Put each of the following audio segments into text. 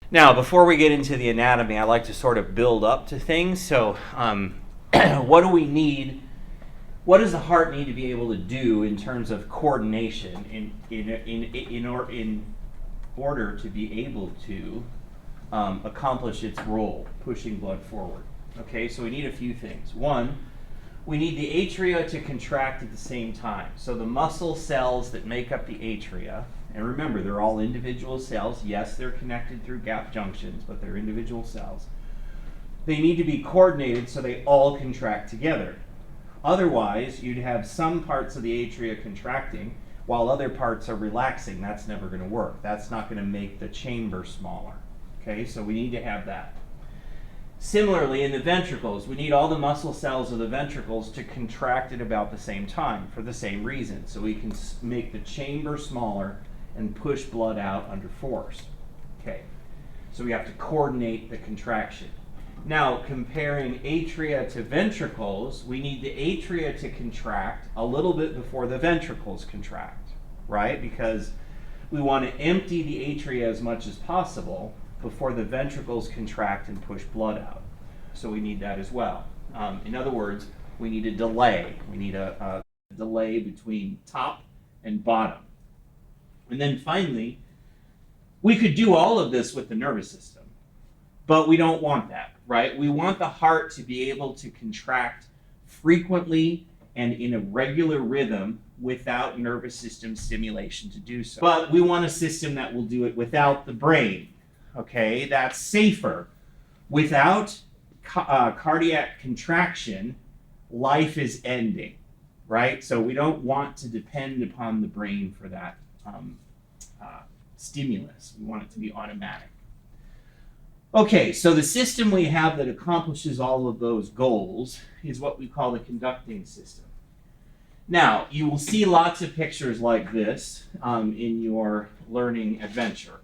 Now, before we get into the anatomy, I like to sort of build up to things. So, what do we need? What does the heart need to be able to do in terms of coordination in order to be able to accomplish its role, pushing blood forward? Okay, so we need a few things. One, we need the atria to contract at the same time. So the muscle cells that make up the atria, and remember, they're all individual cells. Yes, they're connected through gap junctions, but they're individual cells. They need to be coordinated so they all contract together. Otherwise, you'd have some parts of the atria contracting while other parts are relaxing. That's never going to work. That's not going to make the chamber smaller. Okay, so we need to have that. Similarly, in the ventricles, we need all the muscle cells of the ventricles to contract at about the same time for the same reason. So we can make the chamber smaller and push blood out under force. Okay, so we have to coordinate the contraction. Now, comparing atria to ventricles, we need the atria to contract a little bit before the ventricles contract, right? Because we want to empty the atria as much as possible before the ventricles contract and push blood out. So we need that as well. In other words, we need a delay. We need a delay between top and bottom. And then finally, we could do all of this with the nervous system, but we don't want that, right? We want the heart to be able to contract frequently and in a regular rhythm without nervous system stimulation to do so. But we want a system that will do it without the brain. Okay, that's safer. Without cardiac contraction, life is ending, right? So we don't want to depend upon the brain for that stimulus. We want it to be automatic. Okay, so the system we have that accomplishes all of those goals is what we call the conducting system. Now, you will see lots of pictures like this in your learning adventure.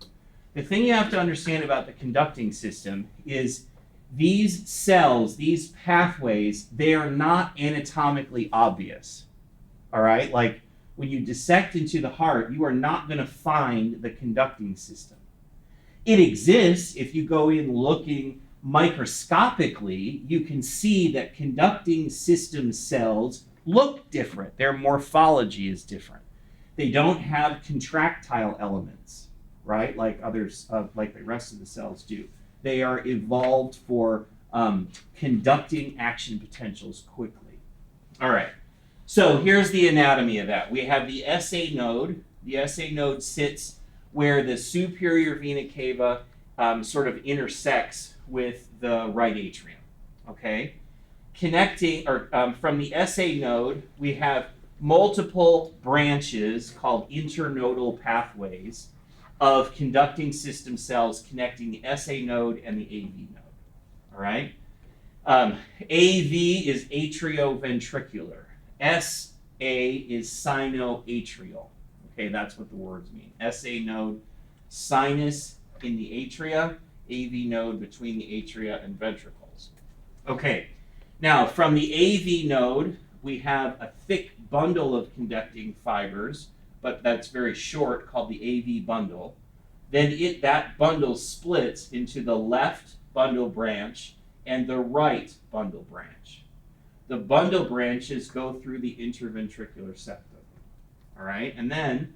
The thing you have to understand about the conducting system is these cells, these pathways, they are not anatomically obvious. All right? Like when you dissect into the heart, you are not going to find the conducting system. It exists. If you go in looking microscopically, you can see that conducting system cells look different. Their morphology is different. They don't have contractile elements, right? Like others, like the rest of the cells do. They are evolved for conducting action potentials quickly. All right. So here's the anatomy of that. We have the SA node. The SA node sits where the superior vena cava sort of intersects with the right atrium. Okay. Connecting, or from the SA node, we have multiple branches called internodal pathways of conducting system cells connecting the SA node and the AV node. All right? AV is atrioventricular. SA is sinoatrial. Okay, that's what the words mean. SA node, sinus in the atria, AV node between the atria and ventricles. Okay, now from the AV node, we have a thick bundle of conducting fibers, but that's very short, called the AV bundle. Then that bundle splits into the left bundle branch and the right bundle branch. The bundle branches go through the interventricular septum. All right, and then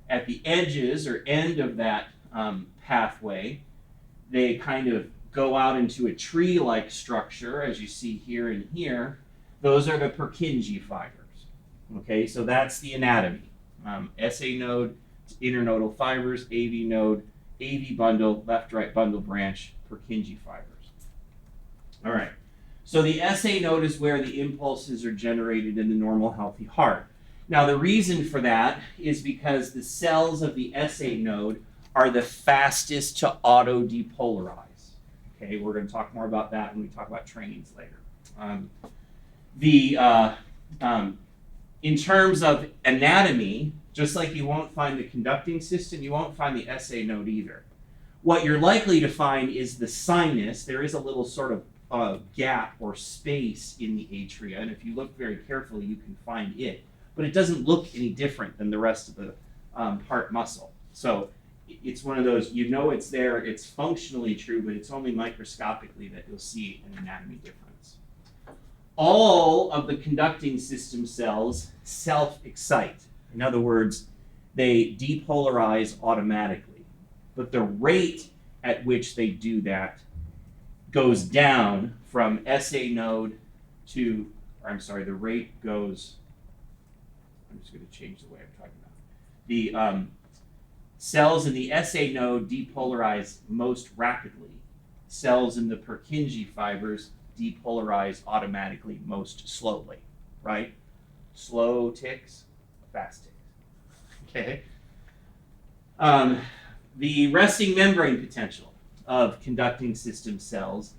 at the edges or end of that pathway, they kind of go out into a tree-like structure, as you see here and here. Those are the Purkinje fibers. Okay, so that's the anatomy. SA node, internodal fibers, AV node, AV bundle, left-right bundle branch, Purkinje fibers. All right, so the SA node is where the impulses are generated in the normal healthy heart. Now the reason for that is because the cells of the SA node are the fastest to auto-depolarize. Okay, we're going to talk more about that when we talk about trains later. In terms of anatomy, just like you won't find the conducting system, you won't find the SA node either. What you're likely to find is the sinus. There is a little sort of gap or space in the atria, and if you look very carefully, you can find it. But it doesn't look any different than the rest of the heart muscle. So it's one of those, you know it's there, it's functionally true, but it's only microscopically that you'll see an anatomy difference. All of the conducting system cells self-excite. In other words, they depolarize automatically. But the rate at which they do that goes down from SA node to, or I'm sorry, the rate goes, I'm just going to change the way I'm talking about. The cells in the SA node depolarize most rapidly. Cells in the Purkinje fibers depolarize automatically most slowly, right? Slow ticks, fast ticks. Okay. The resting membrane potential of conducting system cells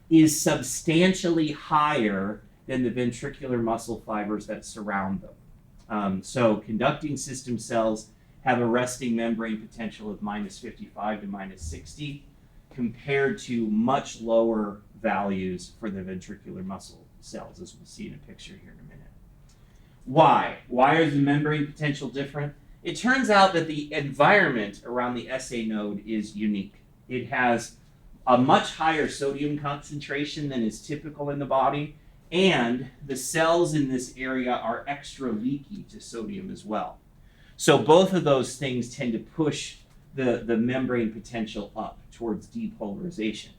is substantially higher than the ventricular muscle fibers that surround them. So conducting system cells have a resting membrane potential of minus 55 to minus 60 compared to much lower values for the ventricular muscle cells, as we'll see in a picture here in a minute. Why? Why is the membrane potential different? It turns out that the environment around the SA node is unique. It has a much higher sodium concentration than is typical in the body, and the cells in this area are extra leaky to sodium as well. So both of those things tend to push the membrane potential up towards depolarization.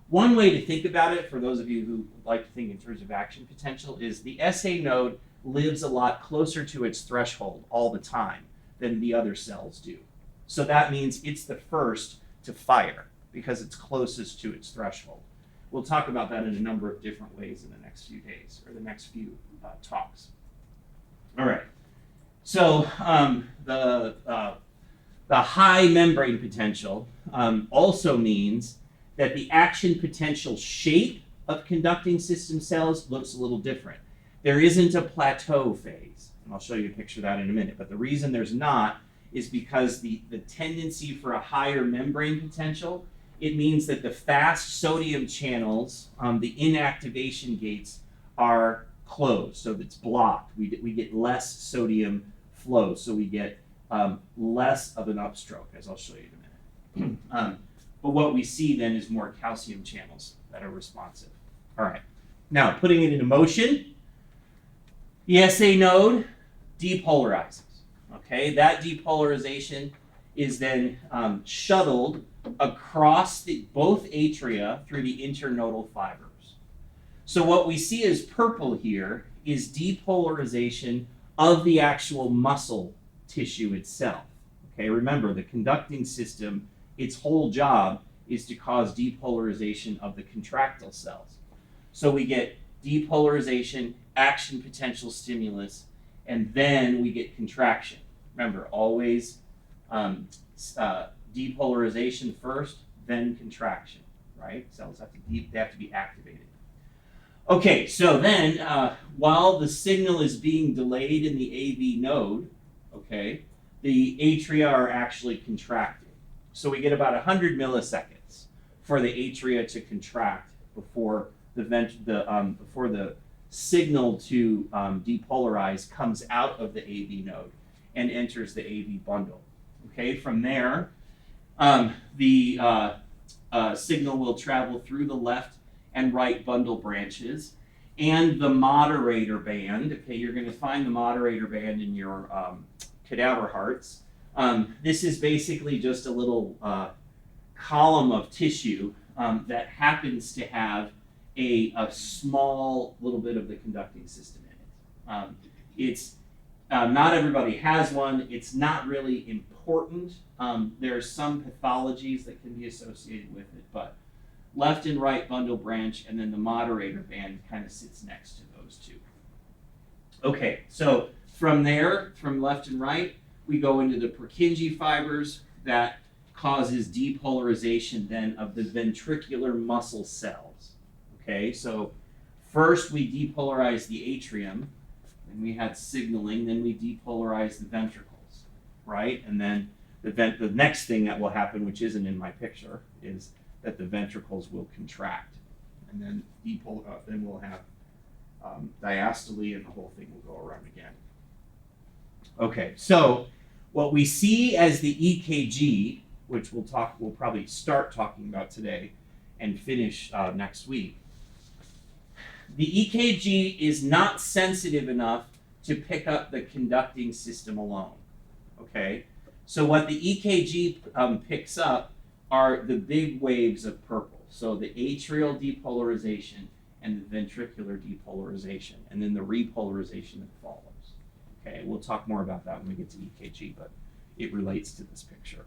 One way to think about it, for those of you who like to think in terms of action potential, is the SA node lives a lot closer to its threshold all the time than the other cells do. So that means it's the first to fire because it's closest to its threshold. We'll talk about that in a number of different ways in the next few days, or the next few talks. All right. So the high membrane potential also means that the action potential shape of conducting system cells looks a little different. There isn't a plateau phase, and I'll show you a picture of that in a minute, but the reason there's not is because the tendency for a higher membrane potential, it means that the fast sodium channels, the inactivation gates, are closed, so it's blocked. We get less sodium flow, so we get less of an upstroke, as I'll show you in a minute. But what we see then is more calcium channels that are responsive. All right, now putting it into motion, the SA node depolarizes. Okay, that depolarization is then shuttled across both atria through the internodal fibers. So what we see as purple here is depolarization of the actual muscle tissue itself. Okay, remember the conducting system, its whole job is to cause depolarization of the contractile cells. So we get depolarization, action potential stimulus, and then we get contraction. Remember, always depolarization first, then contraction, right? Cells have to they have to be activated. Okay, so then while the signal is being delayed in the AV node, okay, the atria are actually contracting. So we get about 100 milliseconds for the atria to contract before before the signal to depolarize comes out of the AV node and enters the AV bundle. Okay, from there, the signal will travel through the left and right bundle branches and the moderator band. Okay, you're going to find the moderator band in your cadaver hearts. This is basically just a little column of tissue that happens to have a small little bit of the conducting system in it. It's not everybody has one. It's not really important. There are some pathologies that can be associated with it, but left and right bundle branch and then the moderator band kind of sits next to those two. Okay, so from there, from left and right, we go into the Purkinje fibers that causes depolarization then of the ventricular muscle cells. Okay, so first we depolarize the atrium, and we had signaling, then we depolarize the ventricles, right? And then the next thing that will happen, which isn't in my picture, is that the ventricles will contract, and then then we'll have diastole, and the whole thing will go around again. Okay, so what we see as the EKG which we'll probably start talking about today and finish next week. The EKG is not sensitive enough to pick up the conducting system alone. Okay, so what the EKG picks up are the big waves of purple. So the atrial depolarization and the ventricular depolarization, and then the repolarization that follows. Okay, we'll talk more about that when we get to EKG, but it relates to this picture.